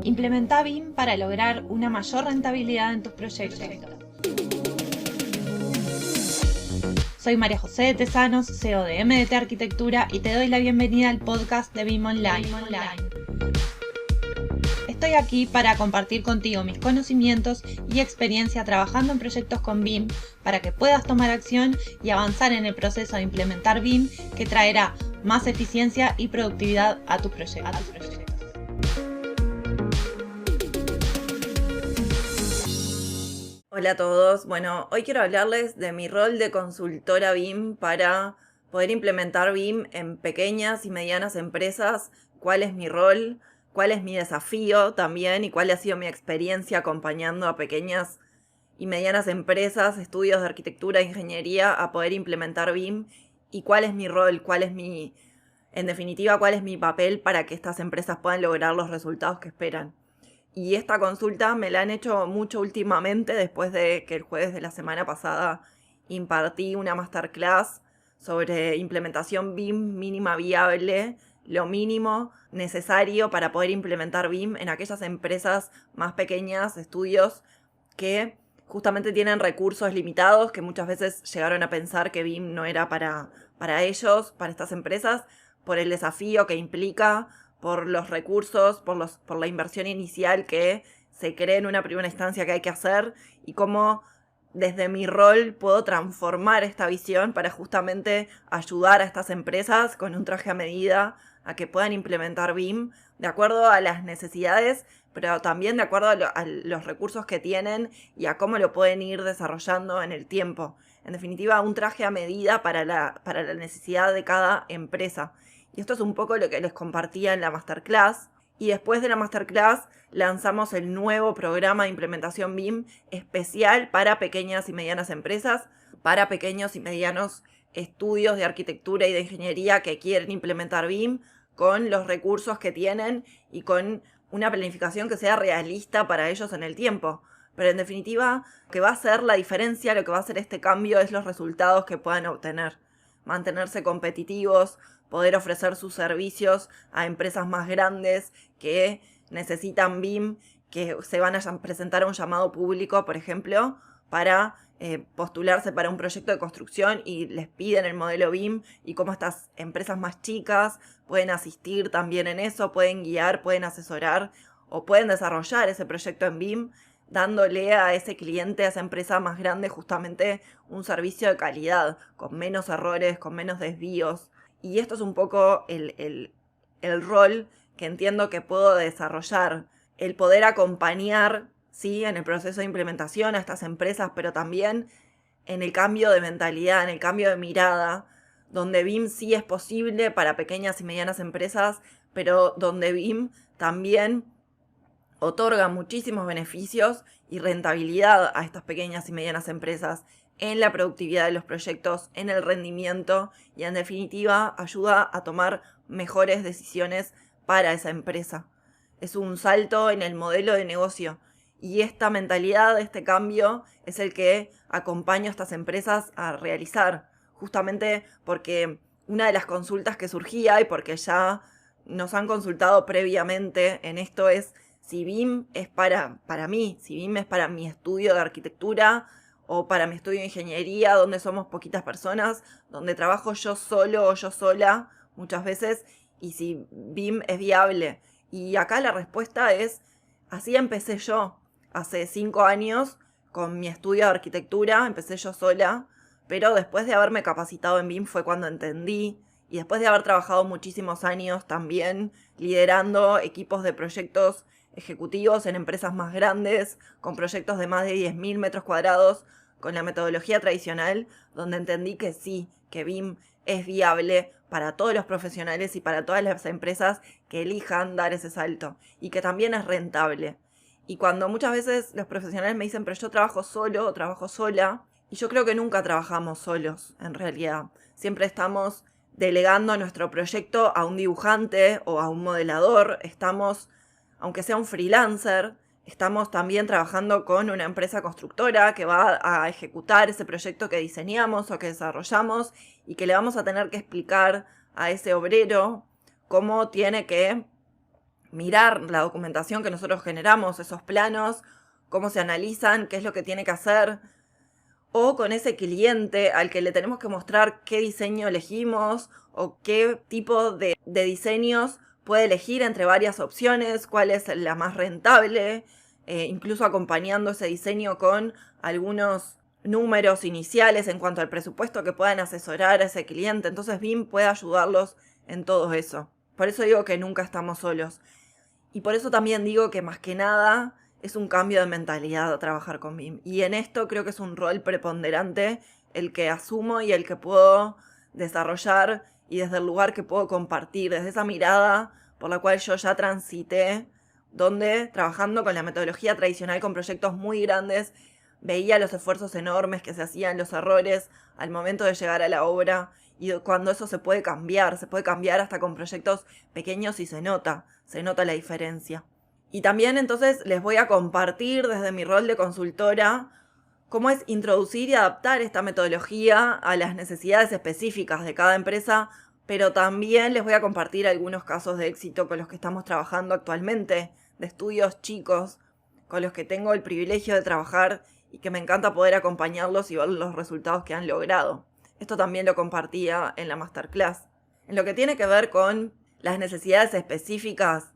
Implementa BIM para lograr una mayor rentabilidad en tus proyectos. Soy María José de Tesanos, CEO de MDT Arquitectura, y te doy la bienvenida al podcast de BIM Online. Estoy aquí para compartir contigo mis conocimientos y experiencia trabajando en proyectos con BIM para que puedas tomar acción y avanzar en el proceso de implementar BIM, que traerá más eficiencia y productividad a tus proyectos. Hola a todos. Bueno, hoy quiero hablarles de mi rol de consultora BIM para poder implementar BIM en pequeñas y medianas empresas. ¿Cuál es mi rol? ¿Cuál es mi desafío también? ¿Y cuál ha sido mi experiencia acompañando a pequeñas y medianas empresas, estudios de arquitectura e ingeniería a poder implementar BIM? ¿Y cuál es mi rol? En definitiva, cuál es mi papel para que estas empresas puedan lograr los resultados que esperan? Y esta consulta me la han hecho mucho últimamente, después de que el jueves de la semana pasada impartí una masterclass sobre implementación BIM mínima viable, lo mínimo necesario para poder implementar BIM en aquellas empresas más pequeñas, estudios que justamente tienen recursos limitados, que muchas veces llegaron a pensar que BIM no era para ellos, para estas empresas, por el desafío que implica, por los recursos, por la inversión inicial que se cree en una primera instancia que hay que hacer, y cómo desde mi rol puedo transformar esta visión para justamente ayudar a estas empresas con un traje a medida a que puedan implementar BIM de acuerdo a las necesidades, pero también de acuerdo a los recursos que tienen y a cómo lo pueden ir desarrollando en el tiempo. En definitiva, un traje a medida para la necesidad de cada empresa. Y esto es un poco lo que les compartía en la masterclass. Y después de la masterclass lanzamos el nuevo programa de implementación BIM especial para pequeñas y medianas empresas, para pequeños y medianos estudios de arquitectura y de ingeniería que quieren implementar BIM con los recursos que tienen y con una planificación que sea realista para ellos en el tiempo. Pero en definitiva, lo que va a hacer la diferencia, lo que va a hacer este cambio es los resultados que puedan obtener. Mantenerse competitivos, poder ofrecer sus servicios a empresas más grandes que necesitan BIM, que se van a presentar a un llamado público, por ejemplo, para postularse para un proyecto de construcción y les piden el modelo BIM, y cómo estas empresas más chicas pueden asistir también en eso, pueden guiar, pueden asesorar o pueden desarrollar ese proyecto en BIM, dándole a ese cliente, a esa empresa más grande, justamente un servicio de calidad, con menos errores, con menos desvíos. Y esto es un poco el rol que entiendo que puedo desarrollar, el poder acompañar, ¿sí?, en el proceso de implementación a estas empresas, pero también en el cambio de mentalidad, en el cambio de mirada, donde BIM sí es posible para pequeñas y medianas empresas, pero donde BIM también otorga muchísimos beneficios y rentabilidad a estas pequeñas y medianas empresas en la productividad de los proyectos, en el rendimiento, y en definitiva ayuda a tomar mejores decisiones para esa empresa. Es un salto en el modelo de negocio, y esta mentalidad, este cambio, es el que acompaña a estas empresas a realizar, justamente porque una de las consultas que surgía, y porque ya nos han consultado previamente en esto, es si BIM es para mí, si BIM es para mi estudio de arquitectura o para mi estudio de ingeniería, donde somos poquitas personas, donde trabajo yo solo o yo sola muchas veces, y si BIM es viable. Y acá la respuesta es, así empecé yo, hace 5 años, con mi estudio de arquitectura, empecé yo sola, pero después de haberme capacitado en BIM fue cuando entendí, y después de haber trabajado muchísimos años también liderando equipos de proyectos ejecutivos en empresas más grandes, con proyectos de más de 10.000 metros cuadrados, con la metodología tradicional, donde entendí que sí, que BIM es viable para todos los profesionales y para todas las empresas que elijan dar ese salto, y que también es rentable. Y cuando muchas veces los profesionales me dicen, pero yo trabajo solo o trabajo sola, y yo creo que nunca trabajamos solos, en realidad. Siempre estamos delegando nuestro proyecto a un dibujante o a un modelador, estamos, aunque sea un freelancer, estamos también trabajando con una empresa constructora que va a ejecutar ese proyecto que diseñamos o que desarrollamos, y que le vamos a tener que explicar a ese obrero cómo tiene que mirar la documentación que nosotros generamos, esos planos, cómo se analizan, qué es lo que tiene que hacer, o con ese cliente al que le tenemos que mostrar qué diseño elegimos o qué tipo de diseños puede elegir entre varias opciones, cuál es la más rentable, incluso acompañando ese diseño con algunos números iniciales en cuanto al presupuesto que puedan asesorar a ese cliente. Entonces BIM puede ayudarlos en todo eso. Por eso digo que nunca estamos solos. Y por eso también digo que más que nada es un cambio de mentalidad a trabajar con BIM. Y en esto creo que es un rol preponderante el que asumo y el que puedo desarrollar y desde el lugar que puedo compartir, desde esa mirada por la cual yo ya transité, donde trabajando con la metodología tradicional con proyectos muy grandes, veía los esfuerzos enormes que se hacían, los errores al momento de llegar a la obra, y cuando eso se puede cambiar hasta con proyectos pequeños y se nota la diferencia. Y también entonces les voy a compartir desde mi rol de consultora cómo es introducir y adaptar esta metodología a las necesidades específicas de cada empresa, pero también les voy a compartir algunos casos de éxito con los que estamos trabajando actualmente, de estudios chicos, con los que tengo el privilegio de trabajar y que me encanta poder acompañarlos y ver los resultados que han logrado. Esto también lo compartía en la masterclass. En lo que tiene que ver con las necesidades específicas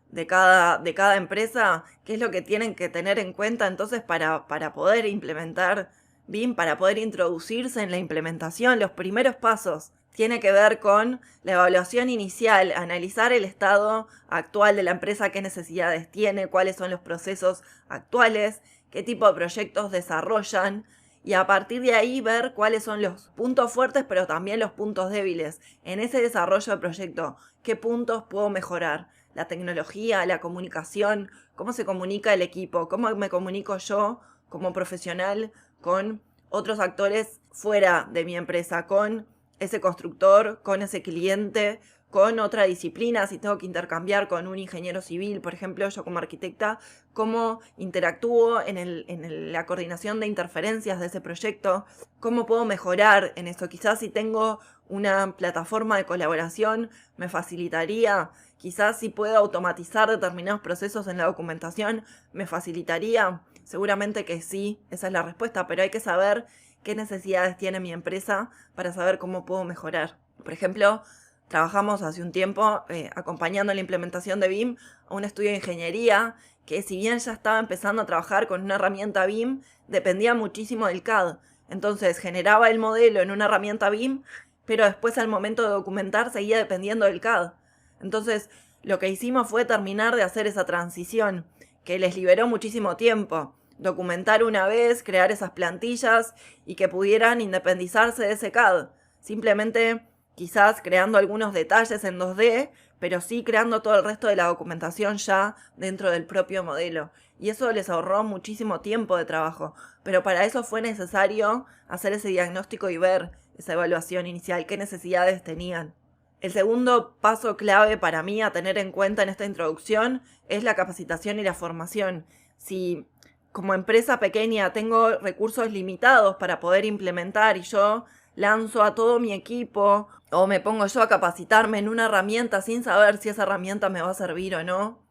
de cada empresa, qué es lo que tienen que tener en cuenta entonces para poder implementar BIM, para poder introducirse en la implementación. Los primeros pasos tiene que ver con la evaluación inicial, analizar el estado actual de la empresa, qué necesidades tiene, cuáles son los procesos actuales, qué tipo de proyectos desarrollan, y a partir de ahí ver cuáles son los puntos fuertes, pero también los puntos débiles. En ese desarrollo de proyecto, ¿qué puntos puedo mejorar? La tecnología, la comunicación, cómo se comunica el equipo, cómo me comunico yo como profesional con otros actores fuera de mi empresa, con ese constructor, con ese cliente, con otra disciplina, si tengo que intercambiar con un ingeniero civil, por ejemplo, yo como arquitecta, cómo interactúo en la coordinación de interferencias de ese proyecto, cómo puedo mejorar en eso. Quizás si tengo una plataforma de colaboración me facilitaría, quizás si puedo automatizar determinados procesos en la documentación me facilitaría. Seguramente que sí, esa es la respuesta, pero hay que saber qué necesidades tiene mi empresa para saber cómo puedo mejorar. Por ejemplo, trabajamos hace un tiempo acompañando la implementación de BIM a un estudio de ingeniería que, si bien ya estaba empezando a trabajar con una herramienta BIM, dependía muchísimo del CAD. Entonces generaba el modelo en una herramienta BIM, pero después al momento de documentar seguía dependiendo del CAD. Entonces lo que hicimos fue terminar de hacer esa transición, que les liberó muchísimo tiempo. Documentar una vez, crear esas plantillas y que pudieran independizarse de ese CAD. Simplemente quizás creando algunos detalles en 2D, pero sí creando todo el resto de la documentación ya dentro del propio modelo. Y eso les ahorró muchísimo tiempo de trabajo. Pero para eso fue necesario hacer ese diagnóstico y ver esa evaluación inicial, qué necesidades tenían. El segundo paso clave para mí a tener en cuenta en esta introducción es la capacitación y la formación. Si como empresa pequeña tengo recursos limitados para poder implementar y yo lanzo a todo mi equipo o me pongo yo a capacitarme en una herramienta sin saber si esa herramienta me va a servir o no,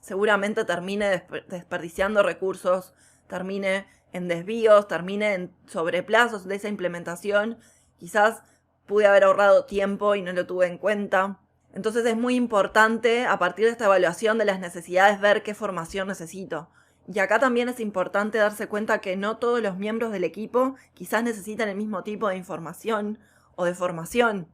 seguramente termine desperdiciando recursos, termine en desvíos, termine en sobreplazos de esa implementación. Quizás pude haber ahorrado tiempo y no lo tuve en cuenta. Entonces es muy importante, a partir de esta evaluación de las necesidades, ver qué formación necesito. Y acá también es importante darse cuenta que no todos los miembros del equipo quizás necesitan el mismo tipo de información o de formación.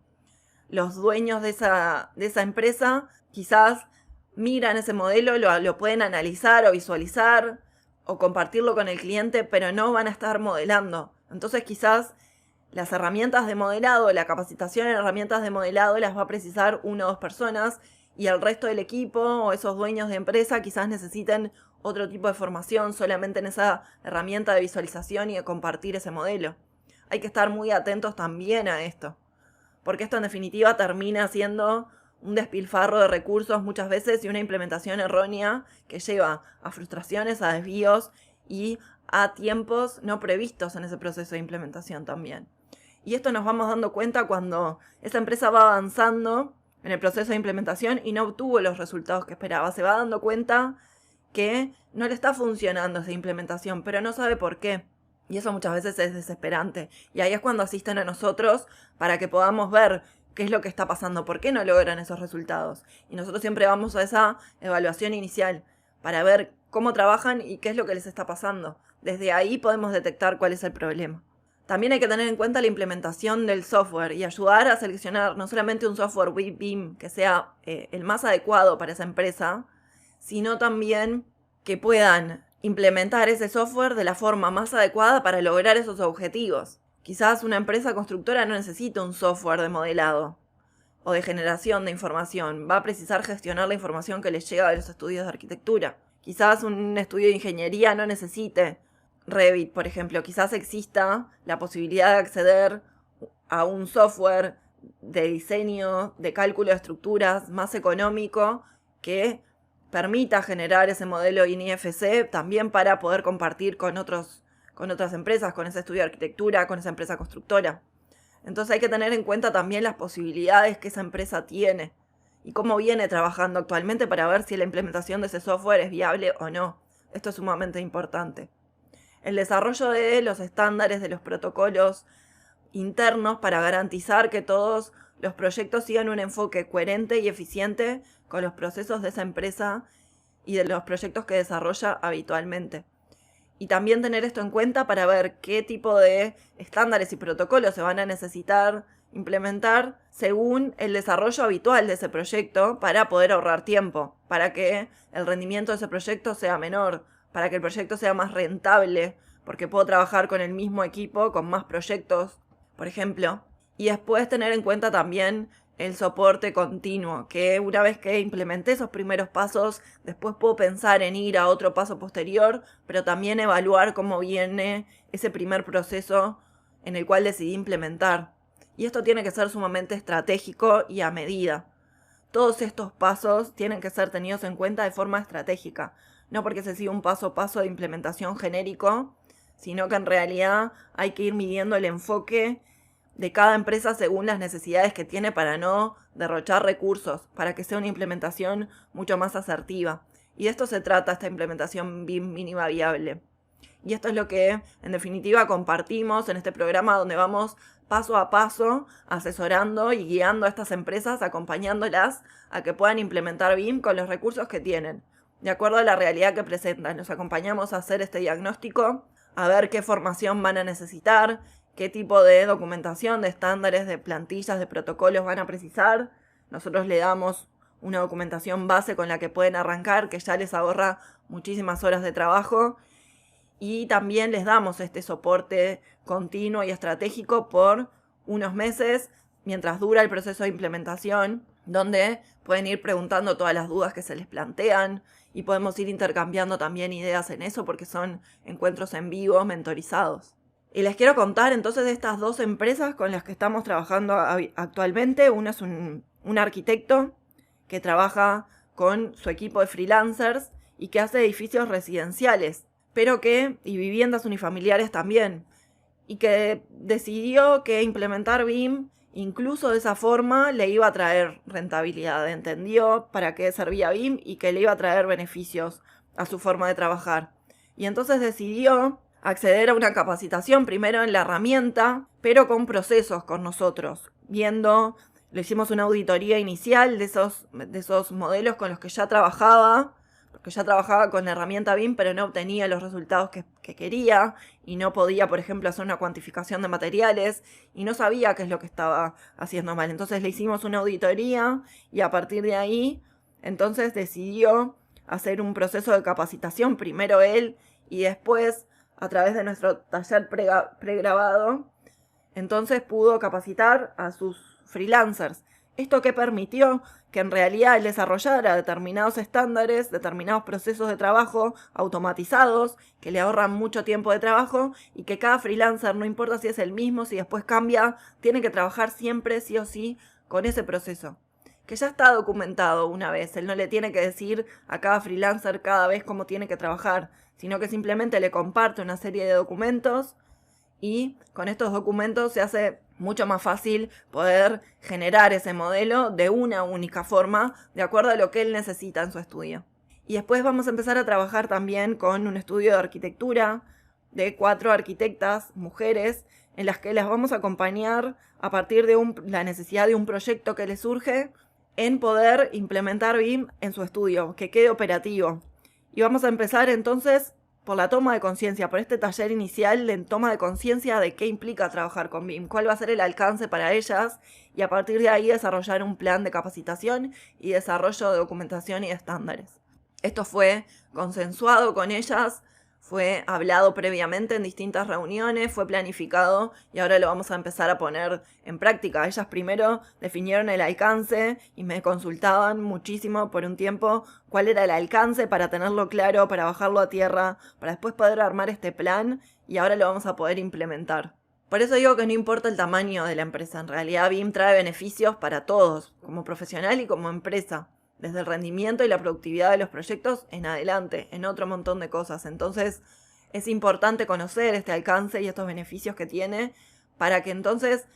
Los dueños de esa empresa quizás miran ese modelo, lo pueden analizar o visualizar o compartirlo con el cliente, pero no van a estar modelando. Entonces quizás las herramientas de modelado, la capacitación en herramientas de modelado las va a precisar 1 o 2 personas, y el resto del equipo o esos dueños de empresa quizás necesiten otro tipo de formación solamente en esa herramienta de visualización y de compartir ese modelo. Hay que estar muy atentos también a esto, porque esto en definitiva termina siendo un despilfarro de recursos muchas veces y una implementación errónea que lleva a frustraciones, a desvíos y a tiempos no previstos en ese proceso de implementación también. Y esto nos vamos dando cuenta cuando esa empresa va avanzando en el proceso de implementación y no obtuvo los resultados que esperaba. Se va dando cuenta que no le está funcionando esa implementación, pero no sabe por qué. Y eso muchas veces es desesperante. Y ahí es cuando asisten a nosotros para que podamos ver qué es lo que está pasando, por qué no logran esos resultados. Y nosotros siempre vamos a esa evaluación inicial para ver cómo trabajan y qué es lo que les está pasando. Desde ahí podemos detectar cuál es el problema. También hay que tener en cuenta la implementación del software y ayudar a seleccionar no solamente un software BIM que sea el más adecuado para esa empresa, sino también que puedan implementar ese software de la forma más adecuada para lograr esos objetivos. Quizás una empresa constructora no necesita un software de modelado o de generación de información. Va a precisar gestionar la información que les llega de los estudios de arquitectura. Quizás un estudio de ingeniería no necesite Revit, por ejemplo. Quizás exista la posibilidad de acceder a un software de diseño, de cálculo de estructuras más económico que permita generar ese modelo INIFC también para poder compartir con otras empresas, con ese estudio de arquitectura, con esa empresa constructora. Entonces hay que tener en cuenta también las posibilidades que esa empresa tiene y cómo viene trabajando actualmente para ver si la implementación de ese software es viable o no. Esto es sumamente importante. El desarrollo de los estándares, de los protocolos internos para garantizar que todos los proyectos sigan un enfoque coherente y eficiente con los procesos de esa empresa y de los proyectos que desarrolla habitualmente. Y también tener esto en cuenta para ver qué tipo de estándares y protocolos se van a necesitar implementar según el desarrollo habitual de ese proyecto para poder ahorrar tiempo, para que el rendimiento de ese proyecto sea menor, para que el proyecto sea más rentable, porque puedo trabajar con el mismo equipo, con más proyectos, por ejemplo. Y después tener en cuenta también el soporte continuo, que una vez que implementé esos primeros pasos, después puedo pensar en ir a otro paso posterior, pero también evaluar cómo viene ese primer proceso en el cual decidí implementar. Y esto tiene que ser sumamente estratégico y a medida. Todos estos pasos tienen que ser tenidos en cuenta de forma estratégica, no porque se siga un paso a paso de implementación genérico, sino que en realidad hay que ir midiendo el enfoque de cada empresa según las necesidades que tiene para no derrochar recursos, para que sea una implementación mucho más asertiva. Y de esto se trata esta implementación BIM mínima viable. Y esto es lo que, en definitiva, compartimos en este programa donde vamos paso a paso asesorando y guiando a estas empresas, acompañándolas a que puedan implementar BIM con los recursos que tienen, de acuerdo a la realidad que presentan. Los acompañamos a hacer este diagnóstico, a ver qué formación van a necesitar, qué tipo de documentación, de estándares, de plantillas, de protocolos van a precisar. Nosotros le damos una documentación base con la que pueden arrancar, que ya les ahorra muchísimas horas de trabajo. Y también les damos este soporte continuo y estratégico por unos meses, mientras dura el proceso de implementación, donde pueden ir preguntando todas las dudas que se les plantean y podemos ir intercambiando también ideas en eso porque son encuentros en vivo, mentorizados. Y les quiero contar entonces de estas dos empresas con las que estamos trabajando actualmente. Una es un arquitecto que trabaja con su equipo de freelancers y que hace edificios residenciales, y viviendas unifamiliares también, y que decidió que implementar BIM, incluso de esa forma, le iba a traer rentabilidad. Entendió para qué servía BIM y que le iba a traer beneficios a su forma de trabajar. Y entonces decidió acceder a una capacitación primero en la herramienta, pero con procesos con nosotros, le hicimos una auditoría inicial de esos modelos con los que ya trabajaba, porque ya trabajaba con la herramienta BIM, pero no obtenía los resultados que quería y no podía, por ejemplo, hacer una cuantificación de materiales y no sabía qué es lo que estaba haciendo mal. Entonces le hicimos una auditoría y a partir de ahí, entonces decidió hacer un proceso de capacitación, primero él y después, a través de nuestro taller pregrabado, entonces pudo capacitar a sus freelancers. Esto que permitió que en realidad él desarrollara determinados estándares, determinados procesos de trabajo automatizados, que le ahorran mucho tiempo de trabajo y que cada freelancer, no importa si es el mismo, si después cambia, tiene que trabajar siempre sí o sí con ese proceso, que ya está documentado una vez. Él no le tiene que decir a cada freelancer cada vez cómo tiene que trabajar, sino que simplemente le comparte una serie de documentos y con estos documentos se hace mucho más fácil poder generar ese modelo de una única forma, de acuerdo a lo que él necesita en su estudio. Y después vamos a empezar a trabajar también con un estudio de arquitectura de 4 arquitectas, mujeres, en las que las vamos a acompañar a partir de la necesidad de un proyecto que les surge en poder implementar BIM en su estudio, que quede operativo. Y vamos a empezar entonces por la toma de conciencia, por este taller inicial de toma de conciencia de qué implica trabajar con BIM, cuál va a ser el alcance para ellas, y a partir de ahí desarrollar un plan de capacitación y desarrollo de documentación y de estándares. Esto fue consensuado con ellas, fue hablado previamente en distintas reuniones, fue planificado y ahora lo vamos a empezar a poner en práctica. Ellas primero definieron el alcance y me consultaban muchísimo por un tiempo cuál era el alcance para tenerlo claro, para bajarlo a tierra, para después poder armar este plan y ahora lo vamos a poder implementar. Por eso digo que no importa el tamaño de la empresa, en realidad BIM trae beneficios para todos, como profesional y como empresa. Desde el rendimiento y la productividad de los proyectos en adelante, en otro montón de cosas. Entonces es importante conocer este alcance y estos beneficios que tiene para que entonces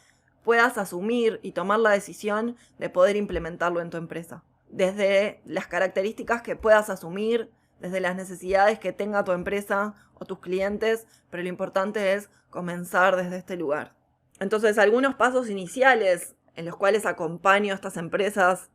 puedas asumir y tomar la decisión de poder implementarlo en tu empresa. Desde las características que puedas asumir, desde las necesidades que tenga tu empresa o tus clientes, pero lo importante es comenzar desde este lugar. Entonces, algunos pasos iniciales en los cuales acompaño a estas empresas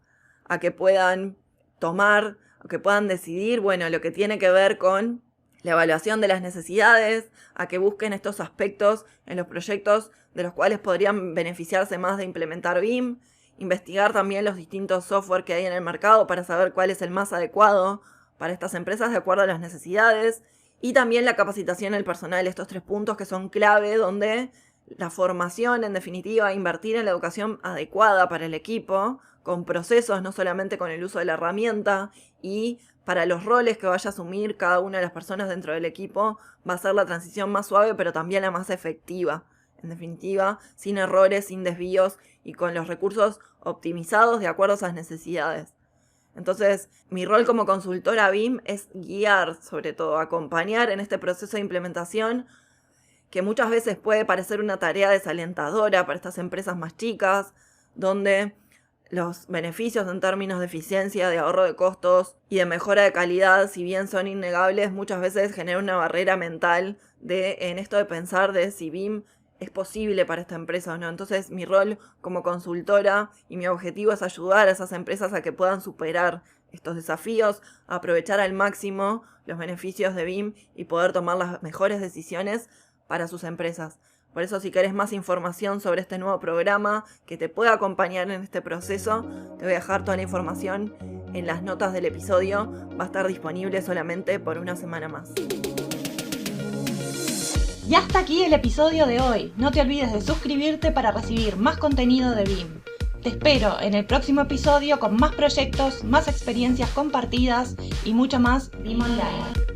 a que puedan tomar, a que puedan decidir, lo que tiene que ver con la evaluación de las necesidades, a que busquen estos aspectos en los proyectos de los cuales podrían beneficiarse más de implementar BIM, investigar también los distintos software que hay en el mercado para saber cuál es el más adecuado para estas empresas de acuerdo a las necesidades, y también la capacitación del personal, estos 3 puntos que son clave, donde la formación, en definitiva, invertir en la educación adecuada para el equipo, con procesos, no solamente con el uso de la herramienta, y para los roles que vaya a asumir cada una de las personas dentro del equipo, va a ser la transición más suave, pero también la más efectiva. En definitiva, sin errores, sin desvíos y con los recursos optimizados de acuerdo a esas necesidades. Entonces, mi rol como consultora BIM es guiar, sobre todo, acompañar en este proceso de implementación que muchas veces puede parecer una tarea desalentadora para estas empresas más chicas, donde los beneficios en términos de eficiencia, de ahorro de costos y de mejora de calidad, si bien son innegables, muchas veces generan una barrera mental en esto de pensar de si BIM es posible para esta empresa o no. Entonces, mi rol como consultora y mi objetivo es ayudar a esas empresas a que puedan superar estos desafíos, a aprovechar al máximo los beneficios de BIM y poder tomar las mejores decisiones para sus empresas. Por eso, si querés más información sobre este nuevo programa que te pueda acompañar en este proceso, te voy a dejar toda la información en las notas del episodio. Va a estar disponible solamente por una semana más. Y hasta aquí el episodio de hoy. No te olvides de suscribirte para recibir más contenido de BIM. Te espero en el próximo episodio con más proyectos, más experiencias compartidas y mucho más BIM Online.